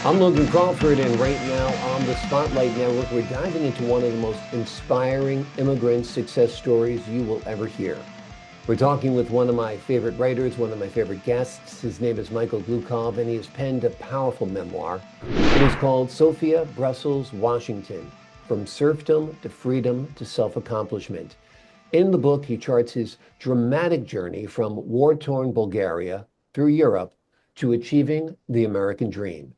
I'm Logan Crawford, and right now on the Spotlight Network, we're diving into one of the most inspiring immigrant success stories you will ever hear. We're talking with one of my favorite writers, one of my favorite guests. His name is Michael Gloukhov, and he has penned a powerful memoir. It is called Sofia-Brussels-Washington, From Serfdom to Freedom to Self-Accomplishment. In the book, he charts his dramatic journey from war-torn Bulgaria through Europe to achieving the American dream.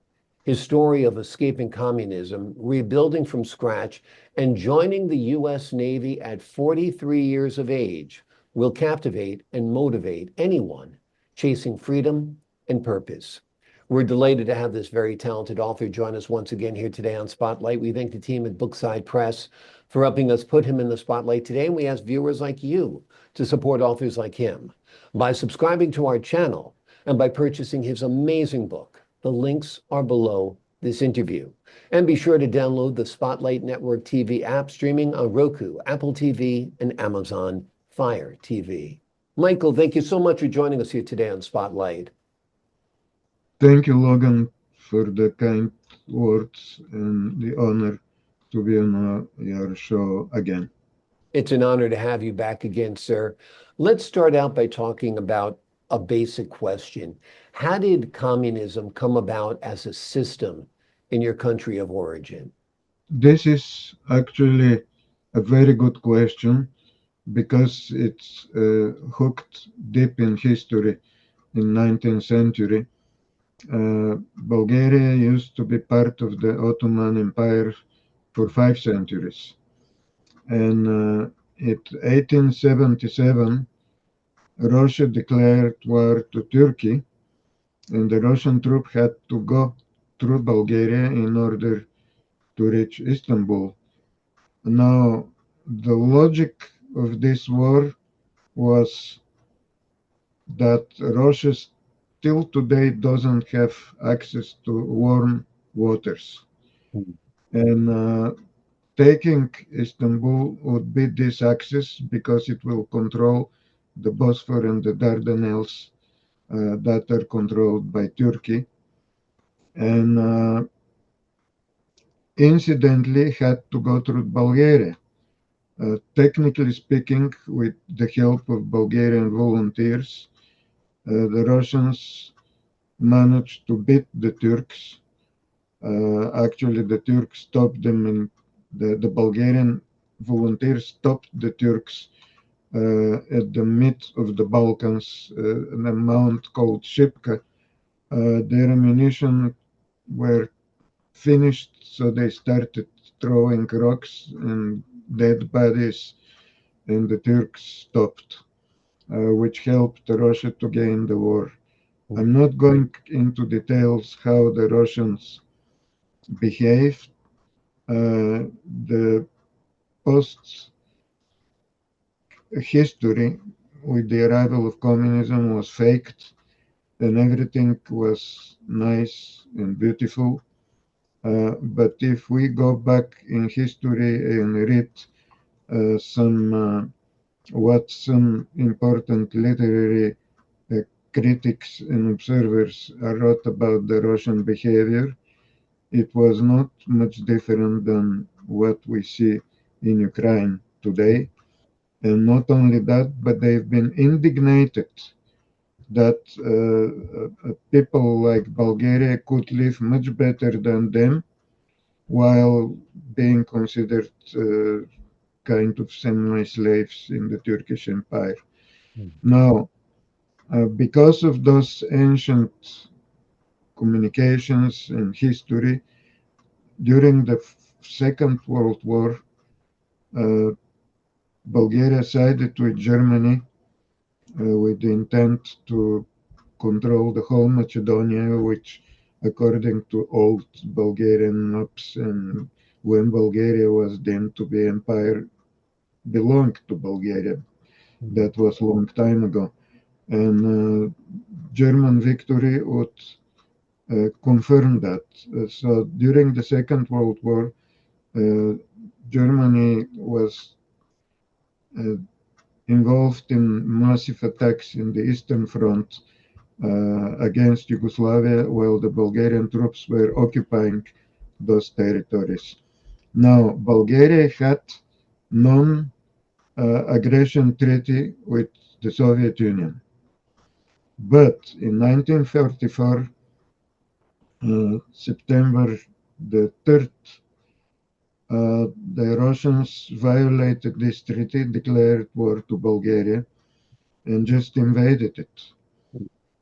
His story of escaping communism, rebuilding from scratch, and joining the U.S. Navy at 43 years of age will captivate and motivate anyone chasing freedom and purpose. We're delighted to have this very talented author join us once again here today on Spotlight. We thank the team at Brookside Press for helping us put him in the spotlight today, and we ask viewers like you to support authors like him by subscribing to our channel and by purchasing his amazing book. The links are below this interview. And be sure to download the Spotlight Network TV app streaming on Roku, Apple TV, and Amazon Fire TV. Michael, thank you so much for joining us here today on Spotlight. Thank you, Logan, for the kind words and the honor to be on your show again. It's an honor to have you back again, sir. Let's start out by talking about a basic question. How did communism come about as a system in your country of origin? This is actually a very good question because it's hooked deep in history in 19th century. Bulgaria used to be part of the Ottoman Empire for 5 centuries. And in 1877, Russia declared war to Turkey, and the Russian troop had to go through Bulgaria in order to reach Istanbul. Now, the logic of this war was that Russia still today doesn't have access to warm waters. And taking Istanbul would be this access because it will control the Bosphorus and the Dardanelles that are controlled by Turkey. And incidentally had to go through Bulgaria. Technically speaking, with the help of Bulgarian volunteers, the Russians managed to beat the Turks. Actually, the Turks stopped them, and the Bulgarian volunteers stopped the Turks at the mid of the Balkans, in a mount called Shipka. Their ammunition were finished, so they started throwing rocks and dead bodies, and the Turks stopped, which helped Russia to gain the war. I'm not going into details how the Russians behaved. The post history with the arrival of communism was faked, and everything was nice and beautiful. But if we go back in history and read what some important literary critics and observers wrote about the Russian behavior, it was not much different than what we see in Ukraine today. And not only that, but they've been indignated that people like Bulgaria could live much better than them while being considered kind of semi-slaves in the Turkish Empire. Now, because of those ancient communications and history, during the Second World War, Bulgaria sided with Germany with the intent to control the whole Macedonia, which, according to old Bulgarian maps, and when Bulgaria was deemed to be empire, belonged to Bulgaria. That was a long time ago. And German victory would confirm that. So during the Second World War, Germany was involved in massive attacks in the Eastern Front, against Yugoslavia while the Bulgarian troops were occupying those territories. Now, Bulgaria had non-aggression treaty with the Soviet Union. But in 1944, September the 3rd, the Russians violated this treaty, declared war to Bulgaria, and just invaded it.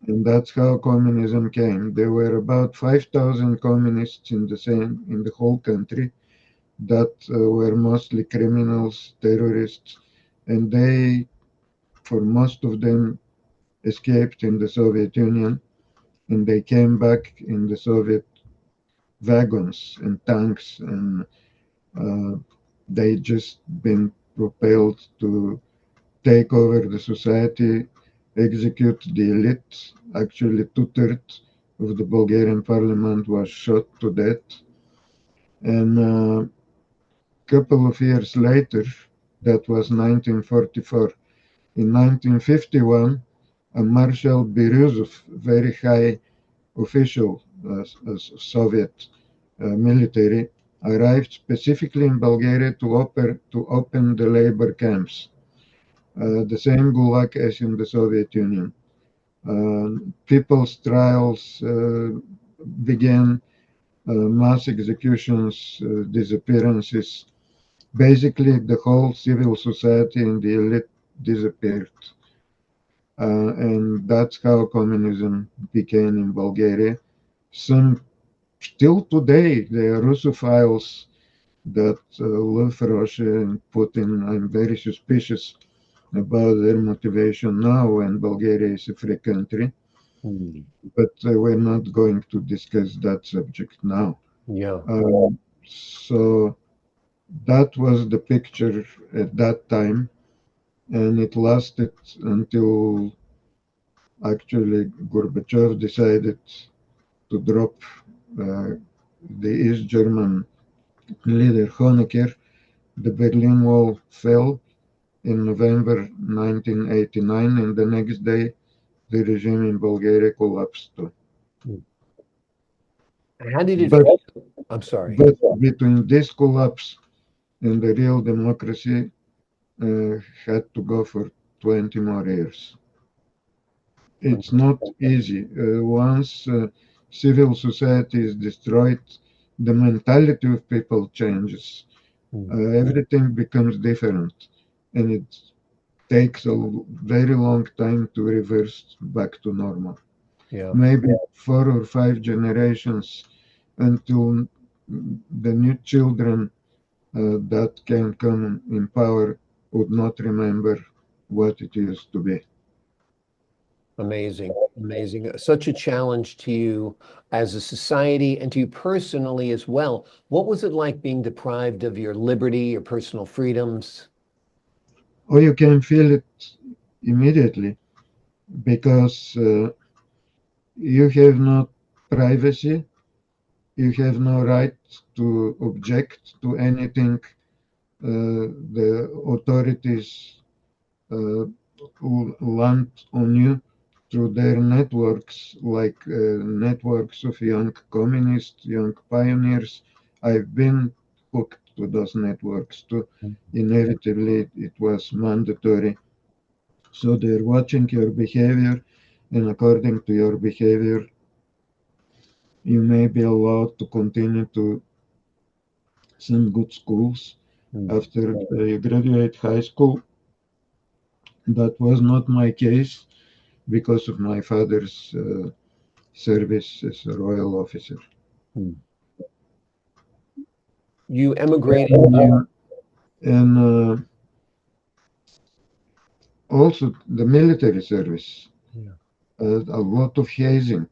And that's how communism came. There were about 5,000 communists in the whole country that were mostly criminals, terrorists, and they, for most of them, escaped in the Soviet Union, and they came back in the Soviet wagons and tanks, and they just been propelled to take over the society, execute the elite. Actually, two-thirds of the Bulgarian parliament was shot to death. And a couple of years later, that was 1944, in 1951, a Marshal Berezov, very high official Soviet military, arrived specifically in Bulgaria to open the labor camps, the same gulag as in the Soviet Union. People's trials began, mass executions, disappearances. Basically, the whole civil society and the elite disappeared. And that's how communism began in Bulgaria. Some still today, there are Russophiles that love Russia and Putin. I'm very suspicious about their motivation now when Bulgaria is a free country. But we're not going to discuss that subject now. Yeah. So that was the picture at that time, and it lasted until actually Gorbachev decided to drop the East German leader Honecker. The Berlin Wall fell in November 1989, and the next day the regime in Bulgaria collapsed too. How did it But, feel? I'm sorry. but between this collapse and the real democracy had to go for 20 more years. It's not easy. Once civil society is destroyed, the mentality of people changes. Everything becomes different, and it takes a very long time to reverse back to normal. Yeah. Maybe 4 or 5 generations until the new children that can come in power would not remember what it used to be. Amazing, amazing. Such a challenge to you as a society and to you personally as well. What was it like being deprived of your liberty, your personal freedoms? Or you can feel it immediately because you have no privacy, you have no right to object to anything the authorities land on you through their networks, like networks of young communists, young pioneers. I've been hooked to those networks too. Inevitably, it was mandatory. So they're watching your behavior, and according to your behavior, you may be allowed to continue to some good schools after you graduate high school. That was not my case because of my father's service as a royal officer. You emigrated. And also the military service, a lot of hazing.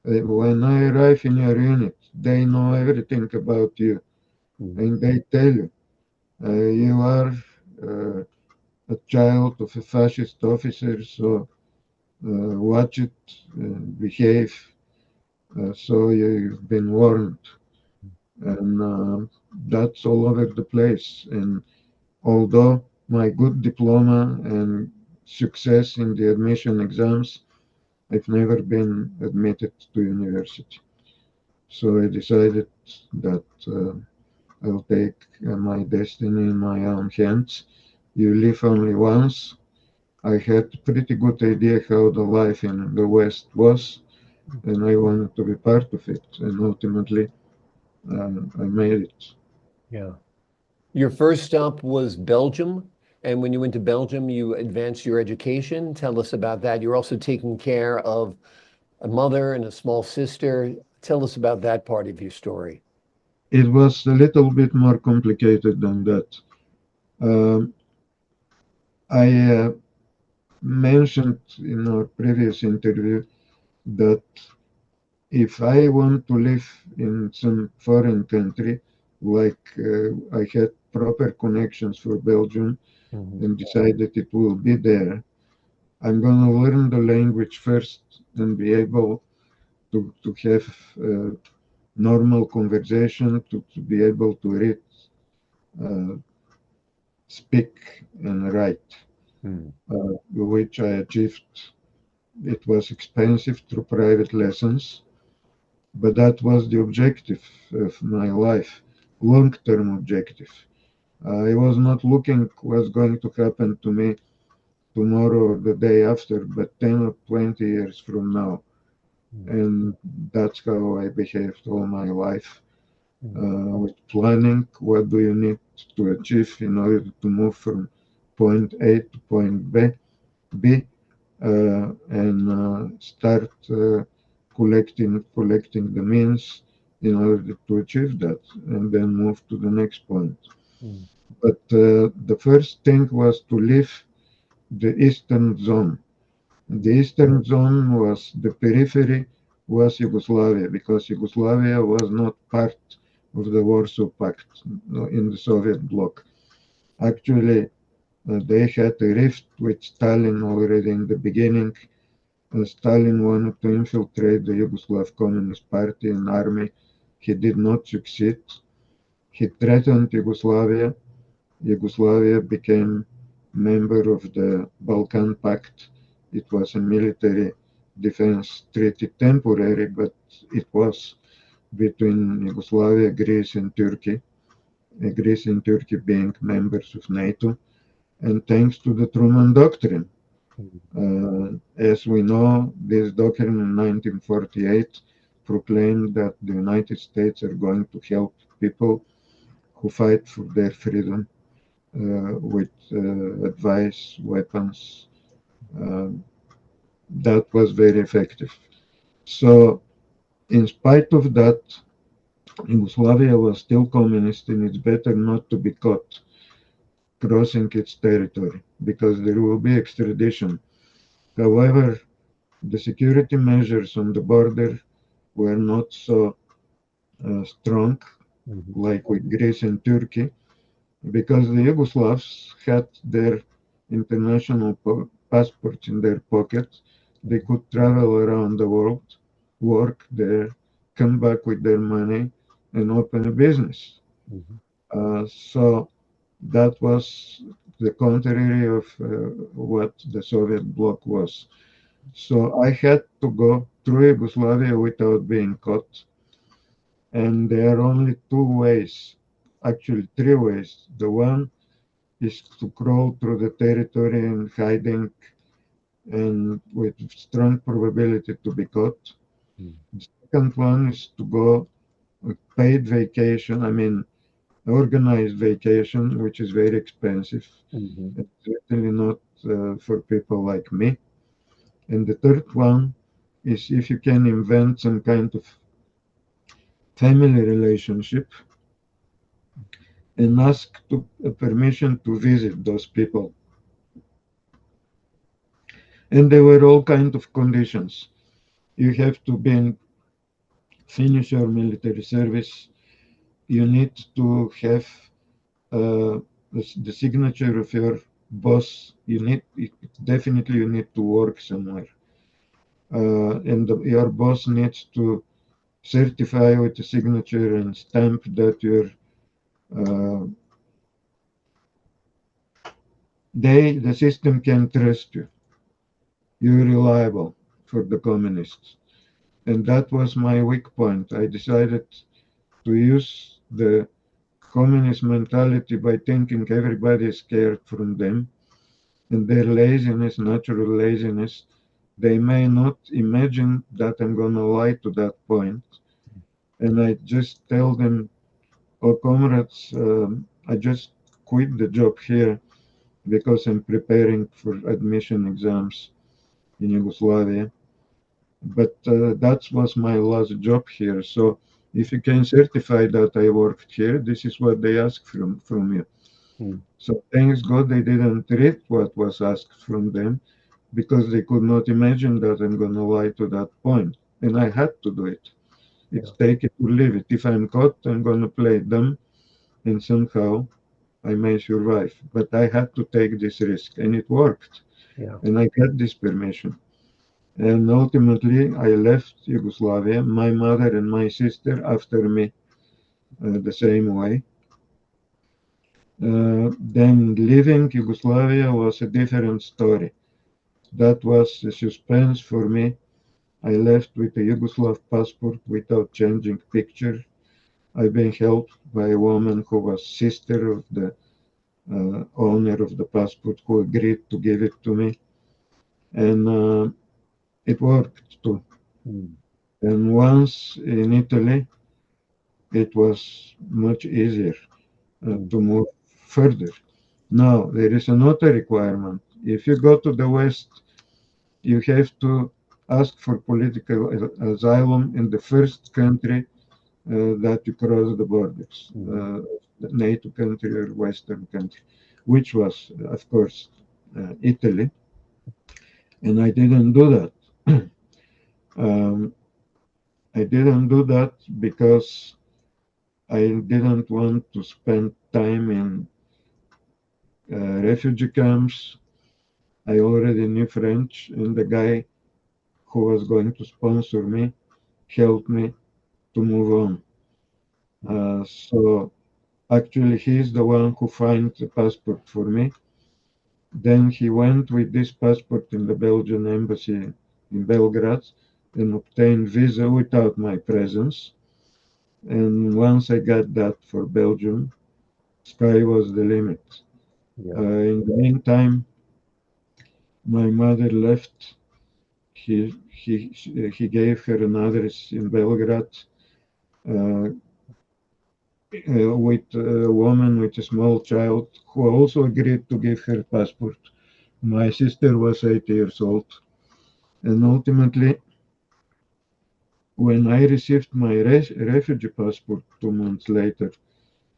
When I arrive in your unit, they know everything about you, and they tell you, you are a child of a fascist officer, so watch it, behave. So you've been warned. And that's all over the place. And although my good diploma and success in the admission exams I've never been admitted to university. So I decided that I'll take my destiny in my own hands. You live only once. I had a pretty good idea how the life in the West was, and I wanted to be part of it. And ultimately, I made it. Yeah. Your first stop was Belgium. And when you went to Belgium, you advanced your education. Tell us about that. You're also taking care of a mother and a small sister. Tell us about that part of your story. It was a little bit more complicated than that. Um, I mentioned in our previous interview that if I want to live in some foreign country, like I had proper connections for Belgium Mhm. and decided it will be there, I'm going to learn the language first and be able to have normal conversation, to be able to read, uh, speak, and write, Mm. which I achieved. It was expensive through private lessons, but that was the objective of my life, long-term objective. I was not looking what's going to happen to me tomorrow or the day after, but 10 or 20 years from now. Mm. And that's how I behaved all my life. Mm. With planning, what do you need to achieve in order to move from point A to point B, and start collecting the means in order to achieve that, and then move to the next point. Mm. But the first thing was to leave the eastern zone. The eastern zone was the periphery, was Yugoslavia, because Yugoslavia was not part of the Warsaw Pact, in the Soviet bloc. Actually, they had a rift with Stalin already in the beginning. Stalin wanted to infiltrate the Yugoslav Communist Party and army. He did not succeed. He threatened Yugoslavia. Yugoslavia became member of the Balkan Pact. It was a military defense treaty, temporary, but it was between Yugoslavia, Greece, and Turkey. Greece and Turkey being members of NATO, and thanks to the Truman Doctrine. Mm. As we know, this doctrine in 1948 proclaimed that the United States are going to help people who fight for their freedom with advice, weapons. Uh, that was very effective. So, in spite of that, Yugoslavia was still communist, and it's better not to be caught crossing its territory because there will be extradition. However, the security measures on the border were not so strong Mhm. like with Greece and Turkey because the Yugoslavs had their international passports in their pockets. They Mhm. could travel around the world, work there, come back with their money, and open a business. Mhm. So that was the contrary of what the Soviet bloc was. So I had to go through Yugoslavia without being caught. And there are only two ways, actually three ways. The one is to crawl through the territory and hiding and with strong probability to be caught. Mm. The second one is to go with paid vacation, I mean organized vacation, which is very expensive. Mhm. It's certainly not for people like me. And the third one is if you can invent some kind of family relationship and ask to, permission to visit those people. And there were all kinds of conditions. You have to be finish your military service. You need to have the signature of your boss. You need definitely you need to work somewhere, and your boss needs to certify with a signature and stamp that uh, the system can trust you. You're reliable. for the communists. And that was my weak point. I decided to use the communist mentality by thinking everybody is scared from them and their laziness, natural laziness. They may not imagine that I'm going to lie to that point. And I just tell them, oh, comrades, I just quit the job here because I'm preparing for admission exams in Yugoslavia. But that was my last job here. So if you can certify that I worked here, this is what they ask from you. So thanks God they didn't read what was asked from them because they could not imagine that I'm going to lie to that point. And I had to do it. It's take it or leave it. If I'm caught, I'm going to play dumb and somehow I may survive. But I had to take this risk and it worked. And I got this permission. And ultimately, I left Yugoslavia, my mother and my sister after me the same way. Then leaving Yugoslavia was a different story. That was a suspense for me. I left with a Yugoslav passport without changing picture. I've been helped by a woman who was sister of the owner of the passport who agreed to give it to me. And it worked too. And once in Italy, it was much easier to move further. Now, there is another requirement. If you go to the West, you have to ask for political asylum in the first country that you cross the borders, NATO country or Western country, which was, of course, Italy. And I didn't do that. I didn't do that because I didn't want to spend time in refugee camps. I already knew French, and the guy who was going to sponsor me helped me to move on. So actually, he's the one who found the passport for me. Then he went with this passport in the Belgian embassy in Belgrade and obtained visa without my presence. And once I got that for Belgium, sky was the limit. In the meantime, my mother left. He gave her an address in Belgrade with a woman with a small child who also agreed to give her passport. My sister was 8 years old. And ultimately, when I received my refugee passport 2 months later,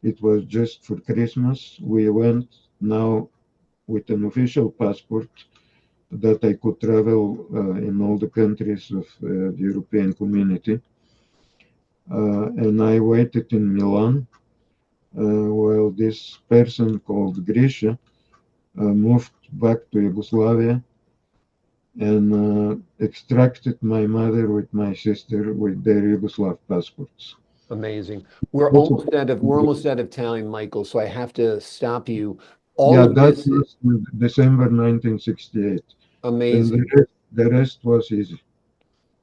it was just for Christmas. We went now with an official passport that I could travel in all the countries of the European community. And I waited in Milan while this person called Grisha moved back to Yugoslavia and extracted my mother with my sister with their Yugoslav passports. Amazing. We're almost out of time, Michael, so I have to stop you. All Yeah, of that this was December 1968. amazing. And the rest was easy.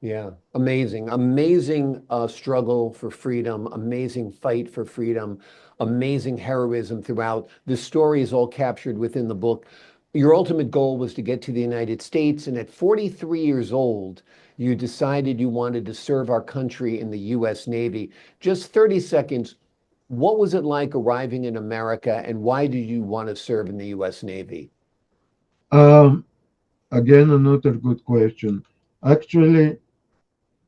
Yeah, amazing, amazing struggle for freedom, amazing fight for freedom, amazing heroism throughout. The story is all captured within the book. Your ultimate goal was to get to the United States, and at 43 years old, you decided you wanted to serve our country in the U.S. Navy. Just 30 seconds. What was it like arriving in America, and why did you want to serve in the U.S. Navy? Um, Again, another good question. Actually,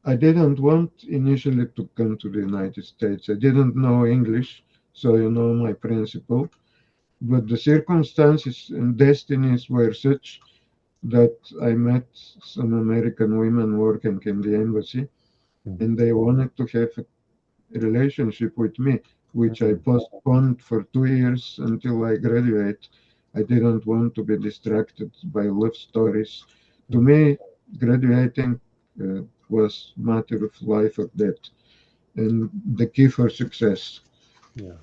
I didn't want initially to come to the United States. I didn't know English, so you know my principle. But the circumstances and destinies were such that I met some American women working in the embassy, and they wanted to have a relationship with me, which I postponed for 2 years until I graduate. I didn't want to be distracted by love stories. To me, graduating was matter of life or death, and the key for success. Yeah.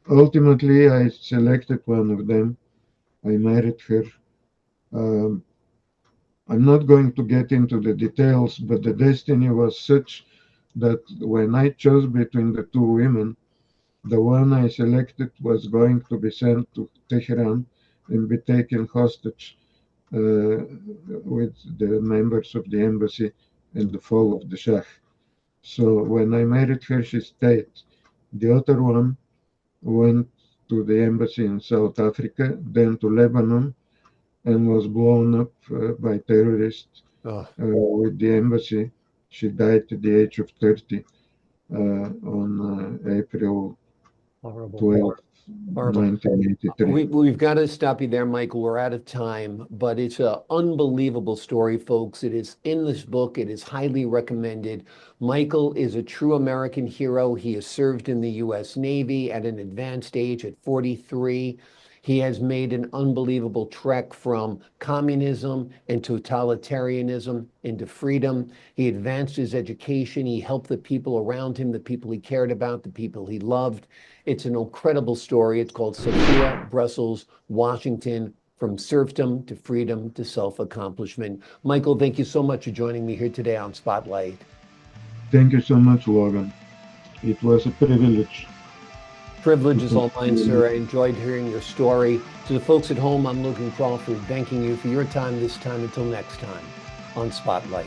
Ultimately, I selected one of them. I married her. Um, I'm not going to get into the details, but the destiny was such that when I chose between the two women, the one I selected was going to be sent to Tehran and be taken hostage with the members of the embassy and the fall of the Shah. So when I married her, she stayed. The other one went to the embassy in South Africa, then to Lebanon, and was blown up by terrorists Oh, with the embassy. She died at the age of 30 on horrible. April 12, Horrible. 1983. We've got to stop you there, Michael. We're out of time, but it's an unbelievable story, folks. It is in this book. It is highly recommended. Michael is a true American hero. He has served in the U.S. Navy at an advanced age at 43. He has made an unbelievable trek from communism and totalitarianism into freedom. He advanced his education. He helped the people around him, the people he cared about, the people he loved. It's an incredible story. It's called Sofia-Brussels-Washington, From Serfdom to Freedom to Self-Accomplishment. Michael, thank you so much for joining me here today on Spotlight. Thank you so much, Logan. It was a privilege to Privilege is talk all to mine, you. sir. I enjoyed hearing your story. To the folks at home, I'm Logan Crawford, thanking you for your time this time. Until next time on Spotlight.